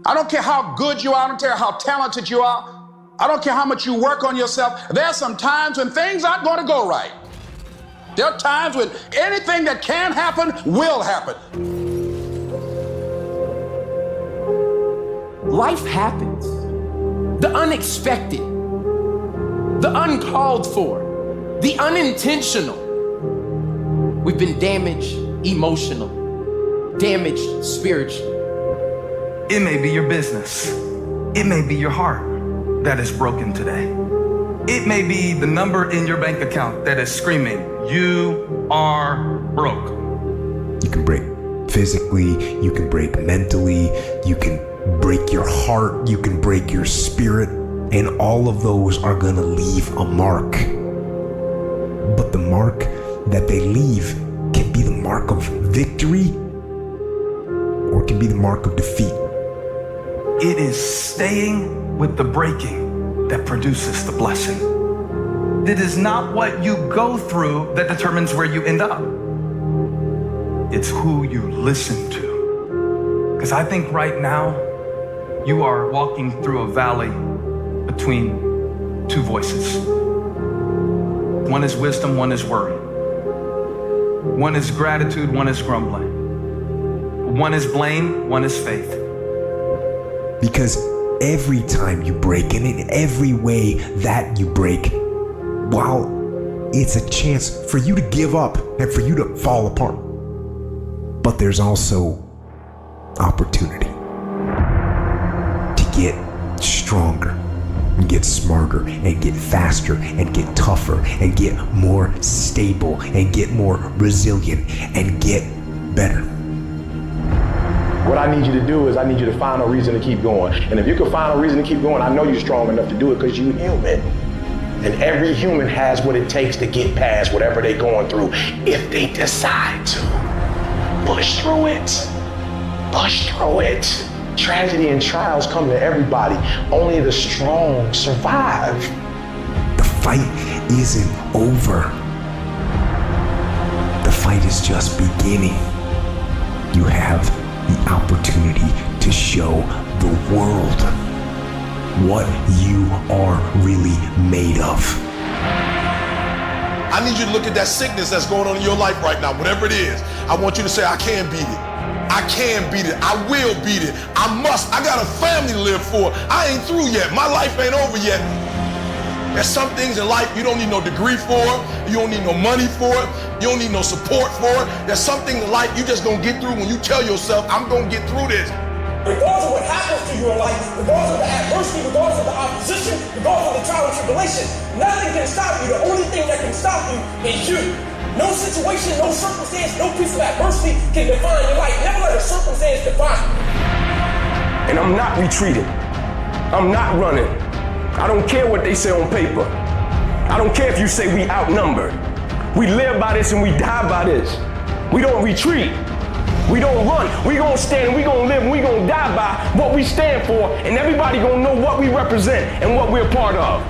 I don't care how good you are. I don't care how talented you are. I don't care how much you work on yourself. There are some times when things aren't going to go right. There are times when anything that can happen will happen. Life happens. The unexpected, the uncalled for, the unintentional. We've been damaged emotionally, damaged spiritually. It may be your business. It may be your heart that is broken today. It may be the number in your bank account that is screaming, you are broke. You can break physically, you can break mentally, you can break your heart, you can break your spirit, and all of those are gonna leave a mark. But the mark that they leave can be the mark of victory or it can be the mark of defeat. It is staying with the breaking that produces the blessing. It is not what you go through that determines where you end up. It's who you listen to. Because I think right now, you are walking through a valley between two voices. One is wisdom, one is worry. One is gratitude, one is grumbling. One is blame, one is faith. Because every time you break, and in every way that you break, while it's a chance for you to give up and for you to fall apart, but there's also opportunity to get stronger and get smarter and get faster and get tougher and get more stable and get more resilient and get better. What I need you to do is I need you to find a reason to keep going. And if you can find a reason to keep going, I know you're strong enough to do it because you're human. And every human has what it takes to get past whatever they're going through if they decide to. Push through it. Push through it. Tragedy and trials come to everybody. Only the strong survive. The fight isn't over. The fight is just beginning. You have the opportunity to show the world what you are really made of. I need you to look at that sickness that's going on in your life right now, whatever it is. I want you to say, I can beat it. I can beat it. I will beat it. I must. I got a family to live for. I ain't through yet. My life ain't over yet. There's some things in life you don't need no degree for. You don't need no money for it. You don't need no support for it. There's some things in life you just gonna get through when you tell yourself, I'm gonna get through this. Regardless of what happens to you in life, regardless of the adversity, regardless of the opposition, regardless of the trial and tribulation, nothing can stop you. The only thing that can stop you is you. No situation, no circumstance, no piece of adversity can define your life. Never let a circumstance define you. And I'm not retreating. I'm not running. I don't care what they say on paper. I don't care if you say we outnumbered. We live by this and we die by this. We don't retreat. We don't run. We gonna stand and we gonna live and we gonna die by what we stand for, and everybody gonna know what we represent and what we're a part of.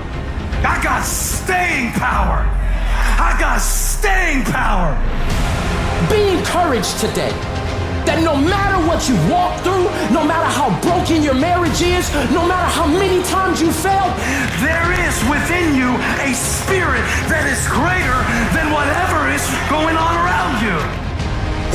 I got staying power. I got staying power. Be encouraged today that no matter what you walk through, no matter how broken your marriage is, no matter how many times you failed, there is within you a spirit that is greater than whatever is going on around you.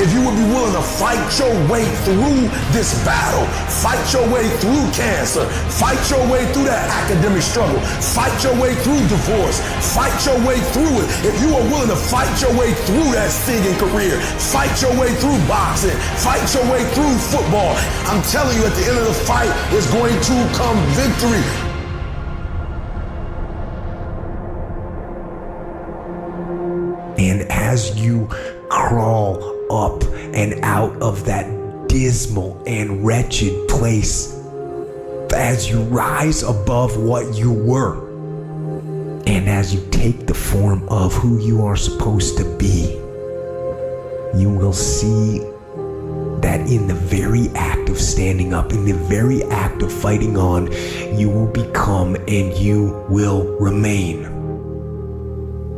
If you would be willing to fight your way through this battle, fight your way through cancer, fight your way through that academic struggle, fight your way through divorce, fight your way through it. If you are willing to fight your way through that singing career, fight your way through boxing, fight your way through football, I'm telling you at the end of the fight is going to come victory. And as you crawl up and out of that dismal and wretched place, as you rise above what you were, and as you take the form of who you are supposed to be, you will see that in the very act of standing up, in the very act of fighting on, you will become and you will remain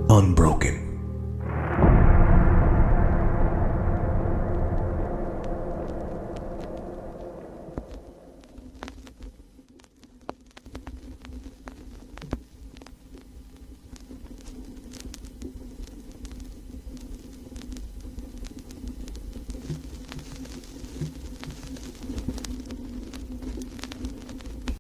unbroken.